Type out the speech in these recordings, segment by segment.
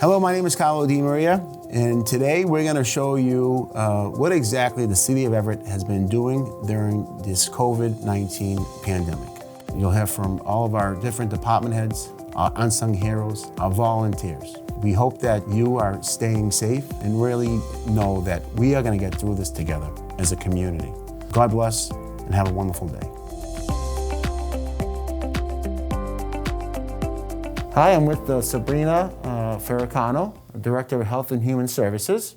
Hello, my name is Carlo Di Maria, and today we're going to show you what exactly the City of Everett has been doing during this COVID-19 pandemic. You'll hear from all of our different department heads, our unsung heroes, our volunteers. We hope that you are staying safe and really know that we are going to get through this together as a community. God bless and have a wonderful day. Hi, I'm with Sabrina Firicano, Director of Health and Human Services.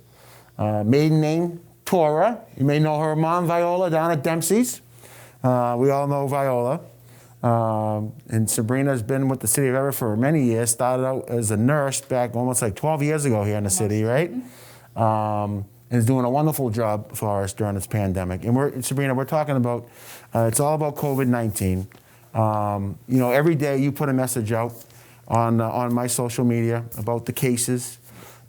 Maiden name, Tora. You may know her mom, Viola, down at Dempsey's. We all know Viola. And Sabrina's been with the City of Everett for many years, started out as a nurse back almost like 12 years ago here in the city, right? And is doing a wonderful job for us during this pandemic. And Sabrina, we're talking about, it's all about COVID-19. You know, every day you put a message out on my social media about the cases.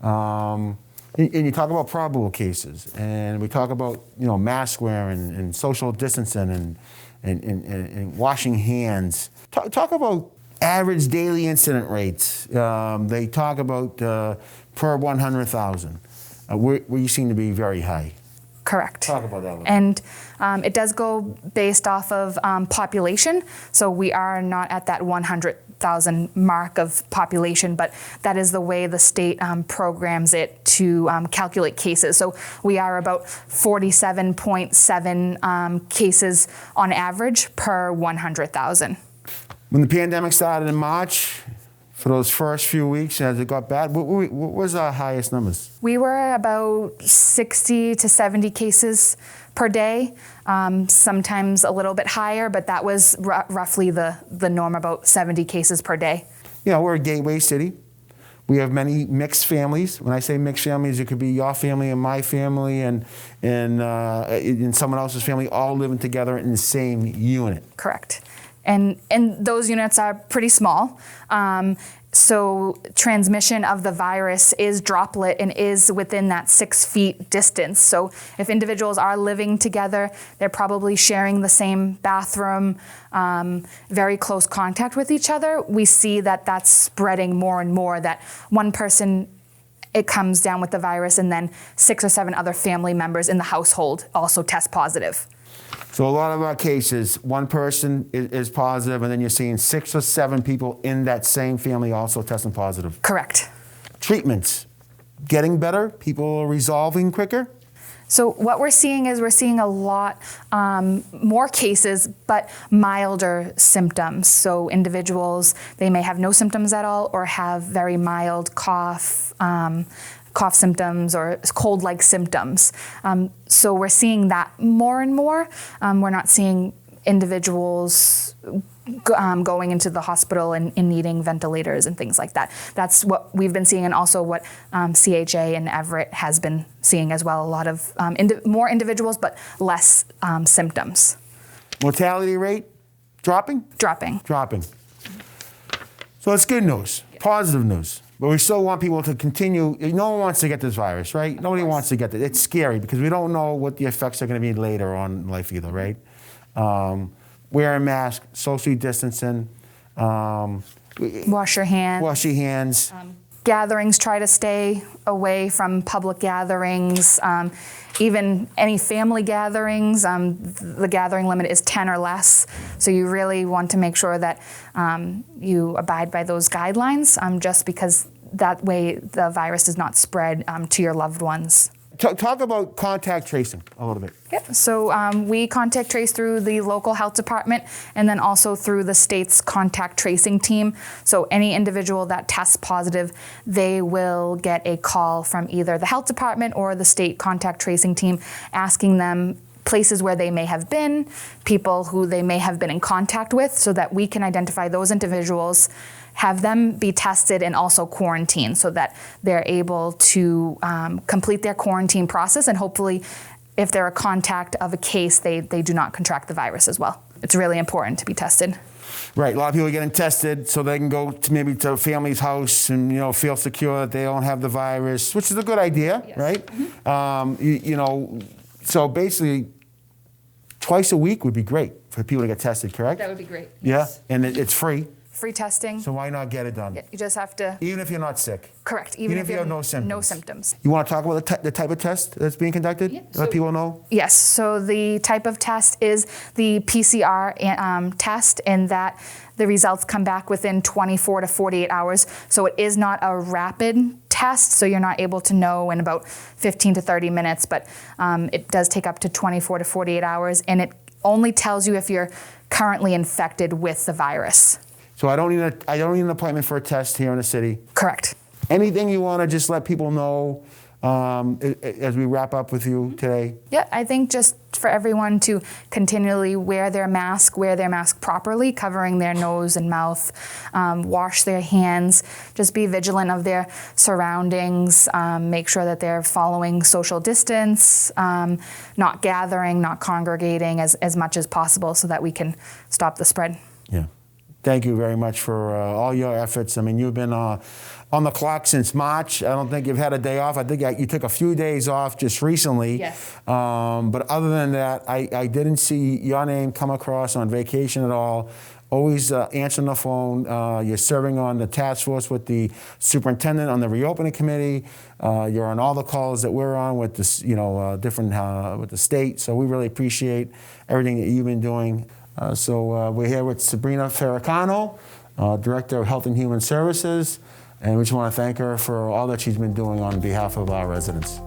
And you talk about probable cases, and we talk about, you know, mask wearing and social distancing and washing hands. Talk about average daily incident rates. They talk about per 100,000. Where you seem to be very high. Correct. Talk about that a little. And it does go based off of population. So we are not at that 100,000 mark of population, but that is the way the state programs it to calculate cases. So we are about 47.7 cases on average per 100,000. When the pandemic started in March, for those first few weeks as it got bad, what was our highest numbers? We were about 60 to 70 cases per day, sometimes a little bit higher, but that was roughly the norm, about 70 cases per day. You know, we're a gateway city. We have many mixed families. When I say mixed families, it could be your family and my family and someone else's family all living together in the same unit. Correct. And those units are pretty small. So transmission of the virus is droplet and is within that 6 feet distance. So if individuals are living together, they're probably sharing the same bathroom, very close contact with each other. We see that that's spreading more and more, that one person, it comes down with the virus, and then 6 or 7 other family members in the household also test positive. So a lot of our cases, one person is positive, and then you're seeing 6 or 7 people in that same family also testing positive. Correct. Treatments, getting better? People are resolving quicker? So what we're seeing is a lot more cases, but milder symptoms. So individuals, they may have no symptoms at all or have very mild cough symptoms or cold-like symptoms. So we're seeing that more and more. We're not seeing individuals going into the hospital and needing ventilators and things like that. That's what we've been seeing, and also what CHA and Everett has been seeing as well. A lot of more individuals, but less symptoms. Mortality rate dropping? Dropping. So it's good news, positive news. But we still want people to continue. No one wants to get this virus, right? Nobody wants to get it. It's scary because we don't know what the effects are going to be later on in life either, right? Wearing masks, socially distancing. Wash your hands. Gatherings, try to stay away from public gatherings. Even any family gatherings, the gathering limit is 10 or less. So you really want to make sure that you abide by those guidelines, just because that way the virus does not spread to your loved ones. Talk about contact tracing a little bit. Yep. So we contact trace through the local health department and then also through the state's contact tracing team. So any individual that tests positive, they will get a call from either the health department or the state contact tracing team asking them places where they may have been, people who they may have been in contact with, so that we can identify those individuals, have them be tested and also quarantined so that they're able to complete their quarantine process, and hopefully if they're a contact of a case, they do not contract the virus as well. It's really important to be tested. Right, a lot of people are getting tested so they can go to maybe to a family's house and, you know, feel secure that they don't have the virus, which is a good idea, yes. Right? Mm-hmm. You know, so basically twice a week would be great for people to get tested, correct? That would be great. Yeah, Yes. and it's free. Free testing. So why not get it done? You just have to, Even if you're not sick? correct, Even if you have no symptoms? No symptoms. You want to talk about the type of test that's being conducted? Yeah, Let people know? Yes, so the type of test is the PCR test, and that the results come back within 24 to 48 hours. So it is not a rapid test, so you're not able to know in about 15 to 30 minutes, but it does take up to 24 to 48 hours, and it only tells you if you're currently infected with the virus. So I don't need an appointment for a test here in the city? Correct. Anything you want to just let people know as we wrap up with you today? Yeah, I think just for everyone to continually wear their mask properly, covering their nose and mouth, wash their hands, just be vigilant of their surroundings, make sure that they're following social distance, not gathering, not congregating as much as possible so that we can stop the spread. Yeah. Thank you very much for all your efforts. I mean, you've been on the clock since March. I don't think you've had a day off. I think you took a few days off just recently. Yes. But other than that, I didn't see your name come across on vacation at all. Always answering the phone. You're serving on the task force with the superintendent on the reopening committee. You're on all the calls that we're on with this, with the state. So we really appreciate everything that you've been doing. So we're here with Sabrina Firicano, Director of Health and Human Services, and we just want to thank her for all that she's been doing on behalf of our residents.